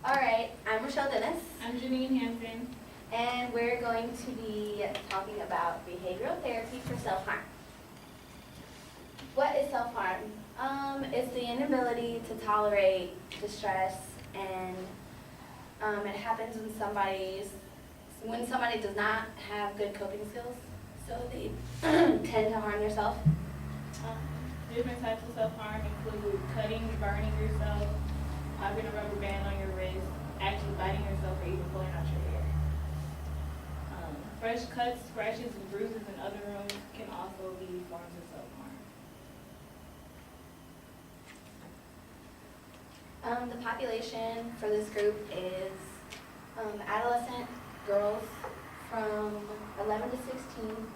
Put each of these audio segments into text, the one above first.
Alright, I'm Rochelle Dennis, I'm Janine Hampton. and we're going to be talking about behavioral therapy for self-harm. What is self-harm? It's the inability to tolerate distress, and it happens when somebody does not have good coping skills, so they tend to harm themselves. Different types of self-harm include cutting, burning yourself, popping a rubber band on your wrist, actually biting yourself, or even pulling out your hair. Fresh cuts, scratches, and bruises in other rooms can also be forms of self-harm. The population for this group is adolescent girls from 11 to 16.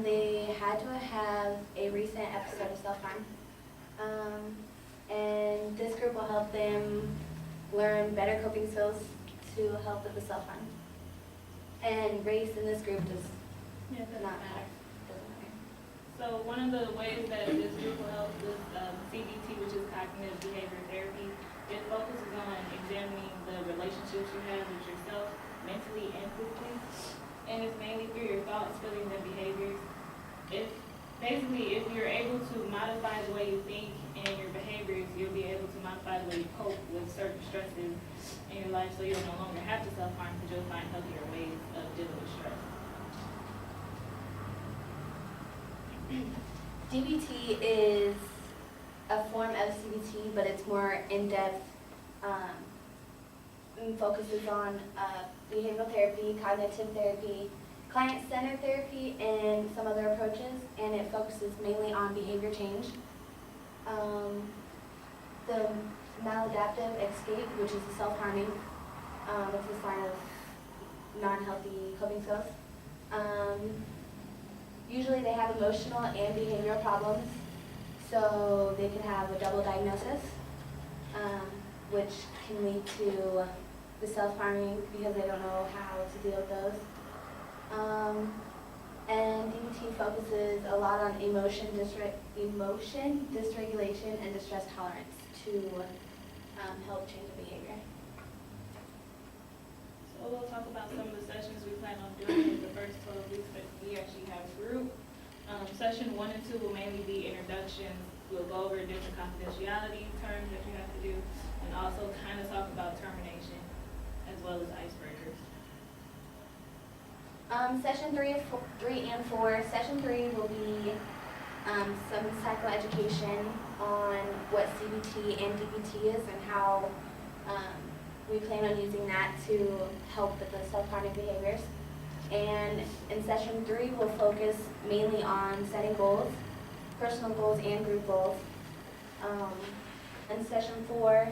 They had to have a recent episode of self-harm. And this group will help them learn better coping skills to help with the self-harm. And race in this group does Doesn't not matter. matter. So one of the ways that this group will help with CBT, which is cognitive behavior therapy, it focuses on examining the relationships you have with yourself, mentally and physically. And it's mainly through your thoughts, feelings, and behaviors. If you're able to modify the way you think and your behaviors, you'll be able to modify the way you cope with certain stresses in your life, so you'll no longer have to self-harm because you'll find healthier ways of dealing with stress. DBT is a form of CBT, but it's more in-depth, and focuses on behavioral therapy, cognitive therapy, client-centered therapy, and some other approaches, and it focuses mainly on behavior change. The maladaptive escape, which is the self-harming, it's a sign of non-healthy coping skills. Usually they have emotional and behavioral problems, so they can have a double diagnosis, which can lead to the self-harming because they don't know how to deal with those. And DBT focuses a lot on emotion dysregulation and distress tolerance to help change the behavior. So we'll talk about some of the sessions we plan on doing in the first 12 weeks that we actually have a group. Session 1 and 2 will mainly be introductions. We'll go over different confidentiality terms that you have to do, and also kind of talk about termination as well as icebreakers. Session 3 and 4. Session 3 will be some psychoeducation on what CBT and DBT is and how we plan on using that to help with the self-harming behaviors. And in session 3, we'll focus mainly on setting goals, personal goals and group goals. In session 4,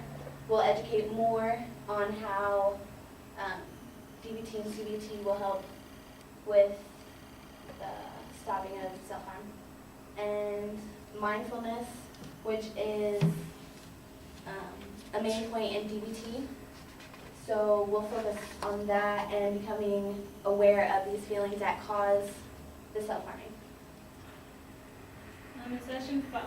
we'll educate more on how DBT and CBT will help with the stopping of self-harm. And mindfulness, which is a main point in DBT. So we'll focus on that and becoming aware of these feelings that cause the self-harming. In session 5,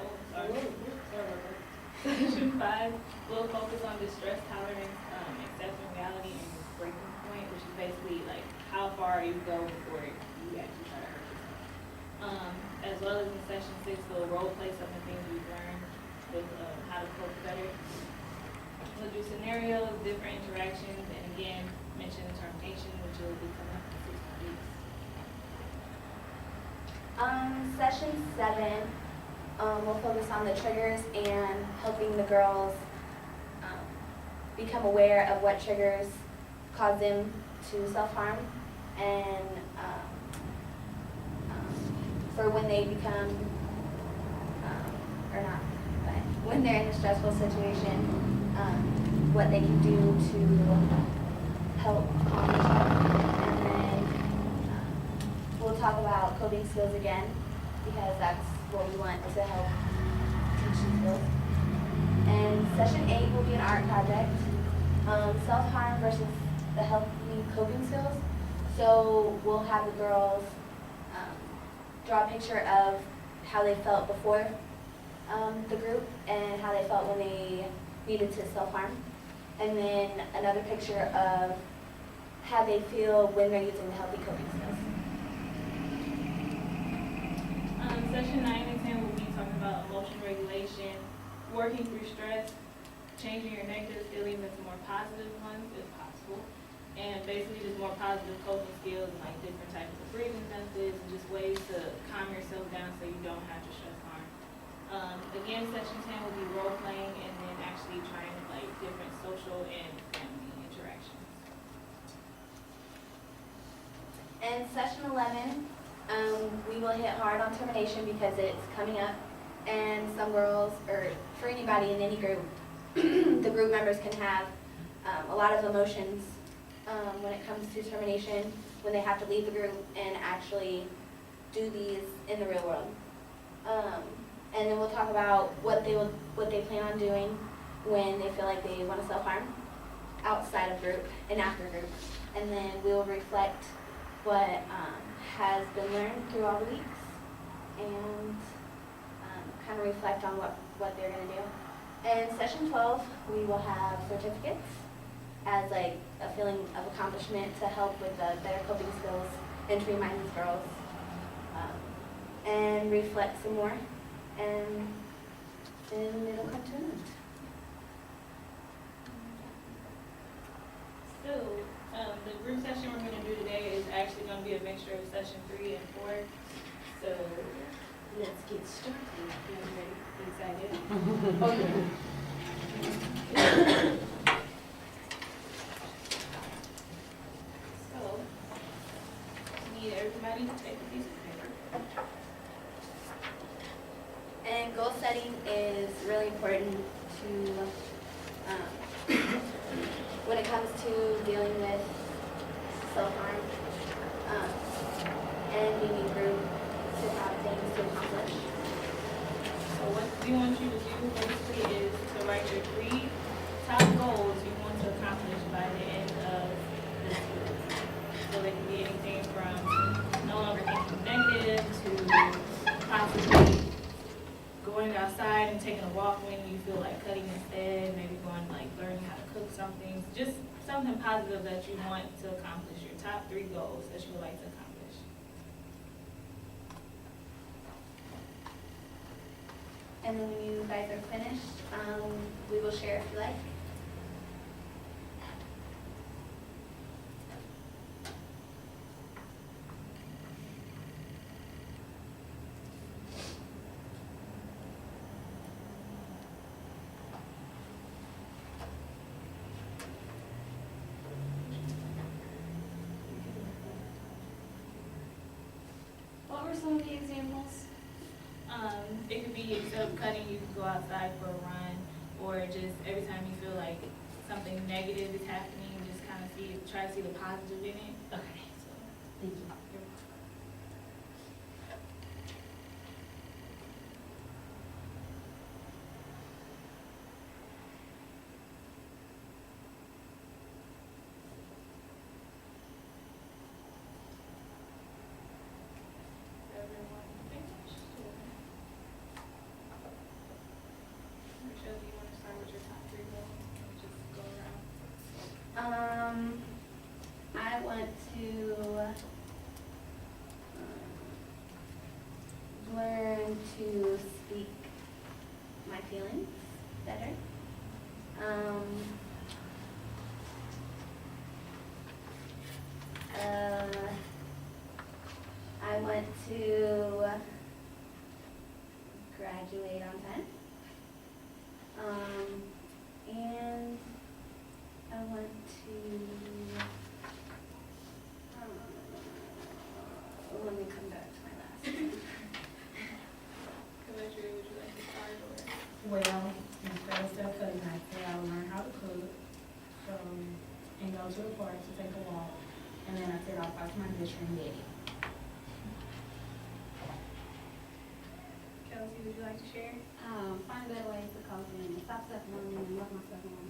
Session 5, we'll focus on distress tolerance, accepting reality, and breaking point, which is basically like how far you go before you actually try to hurt yourself. As well as in session 6, we'll role play some of the things we've learned with how to cope better. We'll do scenarios, different interactions, and again, mention termination, which will be coming up in 6 weeks. Session 7, we'll focus on the triggers and helping the girls become aware of what triggers cause them to self-harm, and for when they become, or not, but when they're in a stressful situation, what they can do to help calm themselves. And then we'll talk about coping skills again, because that's what we want to help teach these skills. And session 8 will be an art project, self-harm versus the healthy coping skills. So we'll have the girls draw a picture of how they felt before the group and how they felt when they needed to self-harm. And then another picture of how they feel when they're using the healthy coping skills. Session 9 and 10 will be talking about emotion regulation, working through stress, changing your negative feelings into more positive ones if possible, and basically just more positive coping skills and like different types of breathing methods and just ways to calm yourself down so you don't have to stress harm. Again, session 10 will be role playing and then actually trying like different social and family interactions. And session 11, we will hit hard on termination because it's coming up, and some girls, or for anybody in any group, the group members can have a lot of emotions when it comes to termination, when they have to leave the group and actually do these in the real world. And then we'll talk about what they plan on doing when they feel like they want to self-harm outside of group and after group. And then we will reflect what has been learned through all the weeks and kind of reflect on what they're going to do. And session 12, we will have certificates as like a feeling of accomplishment to help with the better coping skills and to remind these girls and reflect some more, and then it'll come to an end. So, the group session we're going to do today is actually going to be a mixture of session 3 and 4. So, let's get started. Everybody excited? Oh, yeah. So, need everybody to take a piece of paper. And goal setting is really important to when it comes to dealing with self-harm and being in group to have things to accomplish. So what we want you to do basically is to write your 3 top goals you want to accomplish by the end of this week. So they can be anything from no longer thinking negative to possibly going outside and taking a walk when you feel like cutting instead, maybe going like learning how to cook something, just something positive that you want to accomplish, your top 3 goals that you would like to accomplish. And then when you guys are finished, we will share if you like. What were some of the examples? It could be instead of cutting, you could go outside for a run, or just every time you feel like something negative is happening, just kind of try to see the positive in it. Okay, So, thank you. everyone finished? Michelle, do you want to start with your top 3 goals? Or just go around. I want to learn to speak my feelings better. I want to graduate on time. And I want to, let me come back to my last one. Commissioner, would you like to start or? Well, instead of cutting, I said I would learn how to cook, and go to the park to take a walk, and then I said I'll talk to my best friend Betty. Kelsey, would you like to share? Find better ways to cope and stop self-harming and love myself more.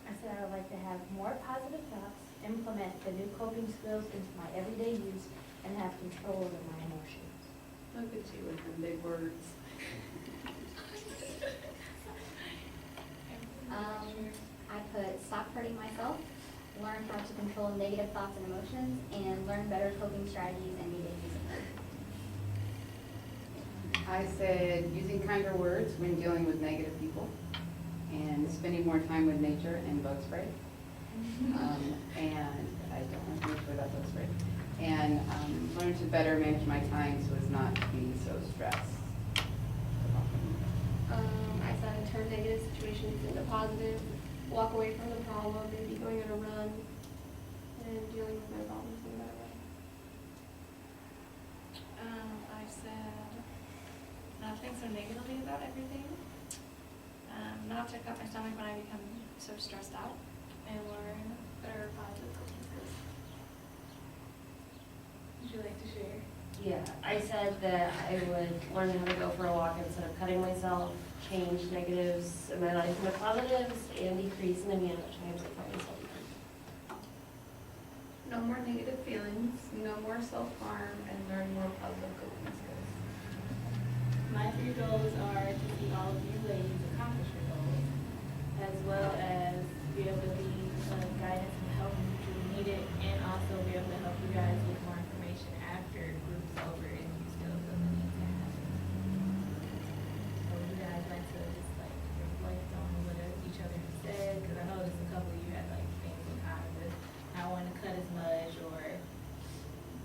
I said I would like to have more positive thoughts, implement the new coping skills into my everyday use, and have control over my emotions. Look at you with them big words. stop hurting myself, learn how to control negative thoughts and emotions, and learn better coping strategies and needed discipline. I said using kinder words when dealing with negative people, and spending more time with nature and bug spray. And I don't have much without bug spray. And learn to better manage my time so as not to be so stressed. I said turn negative situations into positive, walk away from the problem, maybe going on a run, and dealing with my problems in a better way. I said not think so negatively about everything, not to cut my stomach when I become so stressed out, and learn better positive coping skills. Would you like to share? Yeah, I said that I would learn how to go for a walk instead of cutting myself, change negatives in my life into positives, and decrease in the amount of times I find myself. No more negative feelings, no more self-harm, and learn more positive coping skills. My 3 goals are to see all of you ladies accomplish your goals, as well as be able to be guidance and help if you need it, and also be able to help you guys with more information after group's over if you still feel the need to have it. So would you guys like to just like reflect on what each other has said? Because I know there's a couple of you had like things in common with not wanting to cut as much or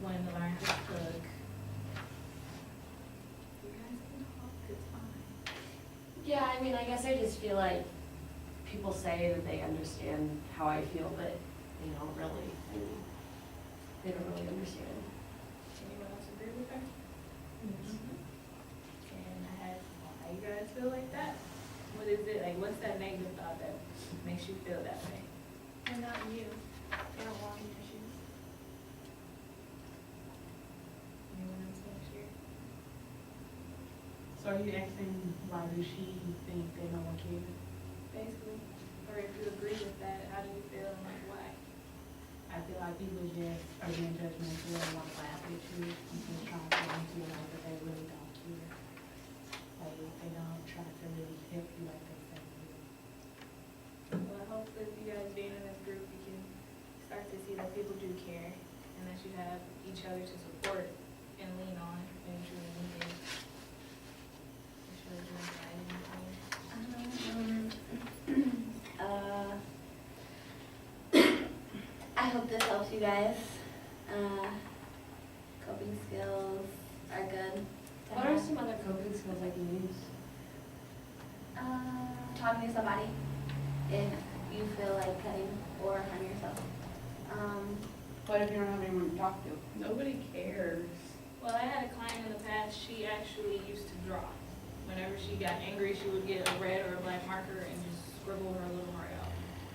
wanting to learn how to cook. You guys can talk, it's fine. Yeah, I mean, I guess I just feel like people say that they understand how I feel, but they don't really, they don't really understand. Anyone else agree with her? And I had, why you guys feel like that? What is it, like, what's that negative thought that makes you feel that way? They're not you. They don't walk in your shoes. Anyone else want to share? So are you asking why does she think that no one cares? Basically, or if you agree with that, how do you feel and like why? I feel like people just are being judgmental and want to laugh at you and just trying to get into your life, but they really don't care. Like, they don't try to really help you like they say they do. Well, I hope that you guys being in this group, you can start to see that people do care and that you have each other to support and lean on when you truly need it. I'm sure you're doing right I hope this helps you guys. Coping skills are good. to What are have. some other coping skills I can use? Talking to somebody if you feel like cutting or harm yourself. What if you don't have anyone to talk to? Nobody cares. Well, I had a client in the past, she actually used to draw. Whenever she got angry, she would get a red or a black marker and just scribble her little heart out.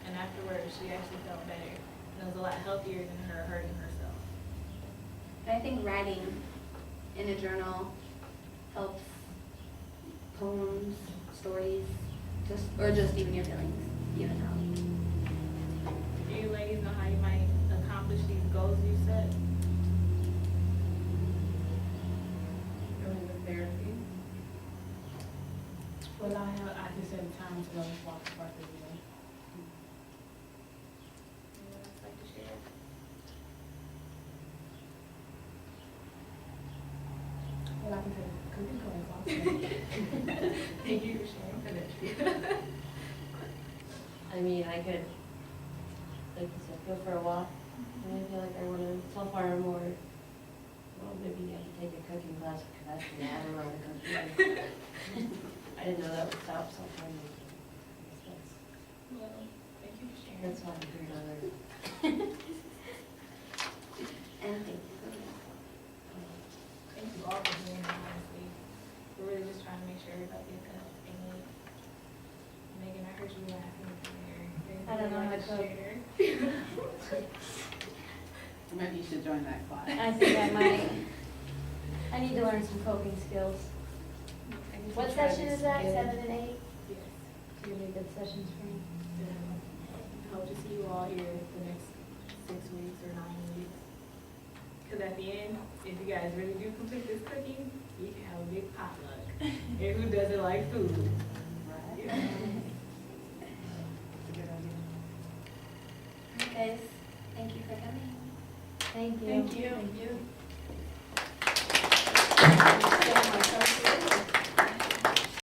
And afterwards, she actually felt better. And it was a lot healthier than her hurting herself. And I think writing in a journal helps. Poems, stories, or just even your feelings, even out. Do you ladies know how you might accomplish these goals you set? Going to therapy. Well, I just had time to go walk the park every day. Anyone else like to share? Well, I can take cooking class also. Thank you for sharing for that. I mean, I could, like you said, go for a walk, and I feel like I want to self-harm or, well, maybe I could take a cooking class because that's the I don't know how to cook. I didn't know that would stop self-harm. Well, thank you for sharing. That's why I'm doing another. And thank you for that. Thank you all for doing that, honestly. We're really just trying to make sure everybody gets the help they need. Megan, I heard you laughing over there. I don't know how to cook. Share? Maybe you should join that class. I think I might. I need to learn some coping skills. What session is that, 7 and 8? Yes. It's gonna be good sessions for me. Hope to see you all here the next 6 weeks or 9 weeks. Because at the end, if you guys really do complete this cooking, we can have a big potluck. And who doesn't like food? Right. Yeah. That's a good idea. guys. Thank you for coming. Thank you. Thank you.